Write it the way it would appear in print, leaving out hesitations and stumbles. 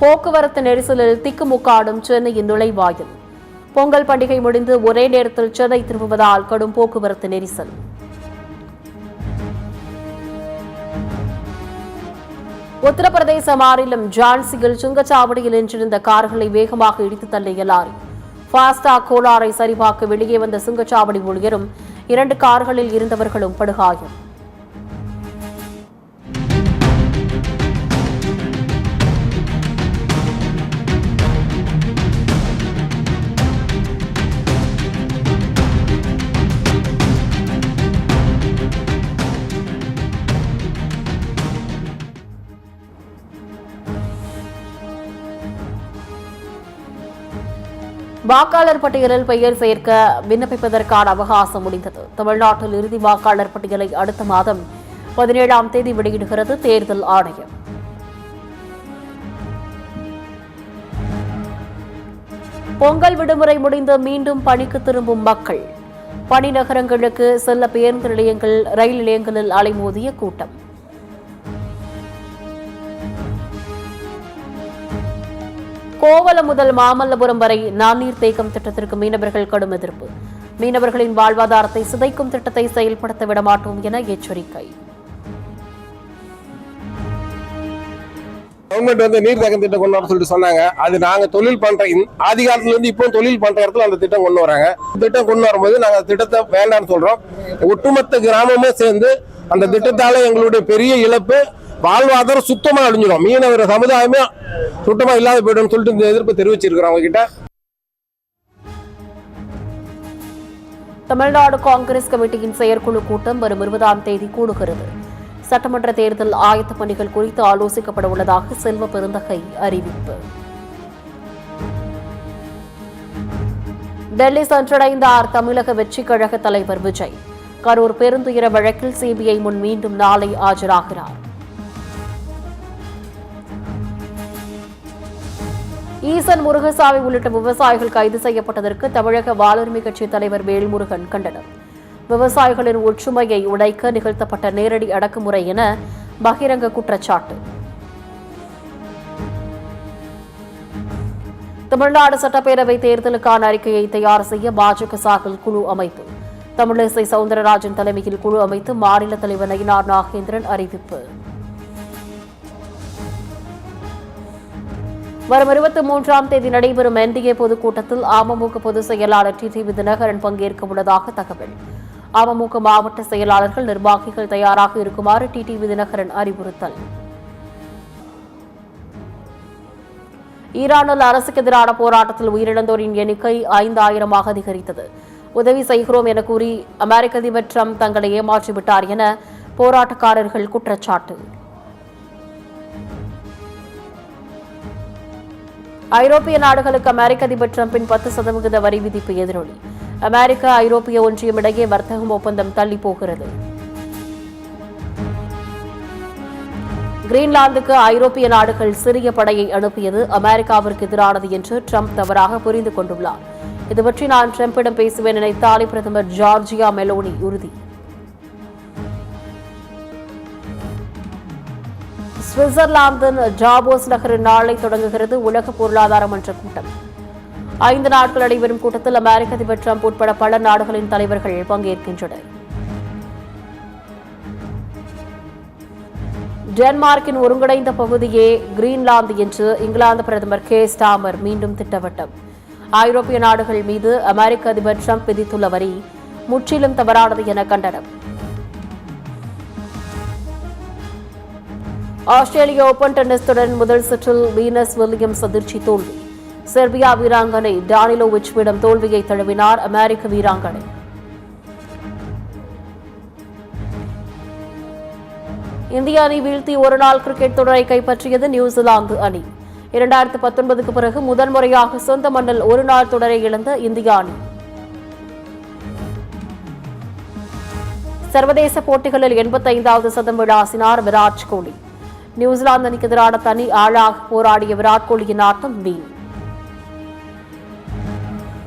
போக்குவரத்து நெரிசலில் திக்குமுக்காடும் சென்னையின் நுழைவாயில். பொங்கல் பண்டிகை முடிந்து ஒரே நேரத்தில் சென்னை திரும்புவதால் கடும் போக்குவரத்து நெரிசல். உத்தரப்பிரதேச மாநிலம் ஜான்சியில் சுங்கச்சாவடியில் நின்றிருந்த கார்களை வேகமாக இடித்து தள்ளிய லாரி. ஃபாஸ்டாக் கோளாறை சரிபார்க்க வெளியே வந்த சுங்கச்சாவடி ஊழியரும் 2 கார்களில் இருந்தவர்களும் படுகாயம். வாக்காளர் பட்டியலில் பெயர் சேர்க்க விண்ணப்பிப்பதற்கான அவகாசம் முடிந்தது. தமிழ்நாட்டில் இறுதி வாக்காளர் பட்டியலை அடுத்த மாதம் 17ஆம் தேதி வெளியிடுகிறது தேர்தல் ஆணையம். பொங்கல் விடுமுறை முடிந்து மீண்டும் பணிக்கு திரும்பும் மக்கள். பணி நகரங்களுக்கு செல்ல பேருந்து நிலையங்கள், ரயில் நிலையங்களில் அலைமோதிய கூட்டம். கோவளம் முதல் மாமல்லபுரம் வரை நன்னீர் தேக்கம் திட்டத்திற்கு மீனவர்கள் கடும் எதிர்ப்பு. மீனவர்களின் வாழ்வாதாரத்தை சிதைக்கும் திட்டத்தை செயல்படுத்த விடமாட்டோம் என எச்சரிக்கை. கவர்மெண்ட் நீர் தேக்கம் திட்டம் கொண்டு வர சொல்லிட்டு சொன்னாங்க. அது நாங்க தொழில் பண்ற ஆதி காலத்துல இருந்து இப்போ தொழில் பண்ற இடத்துல அந்த திட்டம் கொண்டு வராங்க. திட்டம் கொண்டு வரும்போது நாங்க திட்டத்தை வேண்டாம்னு சொல்றோம். ஒட்டுமொத்த கிராமமே சேர்ந்து அந்த திட்டத்தால எங்களுடைய பெரிய இழப்பு, வாழ்வாதாரம் சுத்தமா அழிஞ்சிடும். மீனவர் சமுதாயமே சுத்தமா இல்லாத போயிடும் சொல்லிட்டு இந்த எதிர்ப்பு தெரிவிச்சிருக்கிறோம் அவங்க கிட்ட. தமிழ்நாடு காங்கிரஸ் கமிட்டியின் செயற்குழு கூட்டம் வரும் 20ஆம் தேதி கூடுகிறது. சட்டமன்ற தேர்தல் ஆயத்த பணிகள் குறித்து ஆலோசிக்கப்பட உள்ளதாக செல்வ பெருந்தகை அறிவிப்பு. டெல்லி சென்றடைந்தார் தமிழக வெற்றி கழக தலைவர் விஜய். கரூர் பெருந்துயர வழக்கில் சிபிஐ முன் மீண்டும் நாளை ஆஜராகிறார். ஈசன் முருகசாமி உள்ளிட்ட விவசாயிகள் கைது செய்யப்பட்டதற்கு தமிழக வாழ்வுரிமை கட்சி தலைவர் வேல்முருகன் கண்டனம். விவசாயிகளின் ஒற்றுமையை உடைக்க நிகழ்த்தப்பட்ட நேரடி அடக்குமுறை என பகிரங்க குற்றச்சாட்டு. தமிழ்நாடு சட்டப்பேரவை தேர்தலுக்கான அறிக்கையை தயார் செய்ய பாஜக சார்பில் குழு அமைப்பு. தமிழிசை சவுந்தரராஜன் தலைமையில் குழு அமைத்து மாநில தலைவர் நயினார் நாகேந்திரன் அறிவிப்பு. வரும் 23ஆம் தேதி நடைபெறும் என்டிஏ பொதுக்கூட்டத்தில் அமமுக பொதுச் செயலாளர் டிடிவி தினகரன் பங்கேற்க உள்ளதாக தகவல். அமமுக மாவட்ட செயலாளர்கள், நிர்வாகிகள் தயாராக இருக்குமாறு டிடிவி தினகரன் அறிவுறுத்தல். ஈரானில் அரசுக்கு எதிரான போராட்டத்தில் உயிரிழந்தோரின் எண்ணிக்கை 5000ஆக அதிகரித்தது. உதவி செய்கிறோம் என கூறி அமெரிக்க அதிபர் டிரம்ப் தங்களை ஏமாற்றிவிட்டார் என போராட்டக்காரர்கள் குற்றச்சாட்டு. ஐரோப்பிய நாடுகளுக்கு அமெரிக்க அதிபர் டிரம்பின் 10% வரி விதிப்பு எதிரொலி. அமெரிக்க ஐரோப்பிய ஒன்றியம் இடையே வர்த்தகம் ஒப்பந்தம் தள்ளி போகிறது. கிரீன்லாந்துக்கு ஐரோப்பிய நாடுகள் சிறிய படையை அனுப்பியது அமெரிக்காவிற்கு எதிரானது என்று டிரம்ப் தவறாக புரிந்து கொண்டுள்ளார். இதுபற்றி நான் டிரம்பிடம் பேசுவேன் என இத்தாலி பிரதமர் ஜார்ஜியா மெலோனி உறுதி. சுவிட்சர்லாந்தின் டாவோஸ் நகரில் நாளை தொடங்குகிறது உலக பொருளாதார மன்ற கூட்டம். 5 நாட்கள் நடைபெறும் கூட்டத்தில் அமெரிக்க அதிபர் டிரம்ப் உட்பட பல நாடுகளின் தலைவர்கள் பங்கேற்கின்றனர். டென்மார்க்கின் ஒருங்கிணைந்த பகுதியே கிரீன்லாந்து என்று இங்கிலாந்து பிரதமர் கே ஸ்டாமர் மீண்டும் திட்டவட்டம். ஐரோப்பிய நாடுகள் மீது அமெரிக்க அதிபர் டிரம்ப் விதித்துள்ள வரி முற்றிலும் தவறானது என கண்டனம். ஆஸ்திரேலிய ஓபன் டென்னிஸ் தொடரின் முதல் சுற்றில் வீனஸ் வில்லியம்ஸ் அதிர்ச்சி தோல்வி. செர்பியா வீராங்கனை டானிலோவிச்சிடம் தோல்வியை தழுவினார் அமெரிக்க வீராங்கனை. இந்திய அணி வீழ்த்தி ஒருநாள் கிரிக்கெட் தொடரை கைப்பற்றியது நியூசிலாந்து அணி. 2019க்கு பிறகு முதன்முறையாக சொந்த மண்ணில் ஒருநாள் தொடரை இழந்த இந்திய அணி. சர்வதேச போட்டிகளில் 85வது சதம் விளாசினார் விராட் கோலி. நியூசிலாந்து அணிக்கு எதிரான தனி ஆளாக போராடிய விராட் கோலியின் ஆட்டம் வீண்.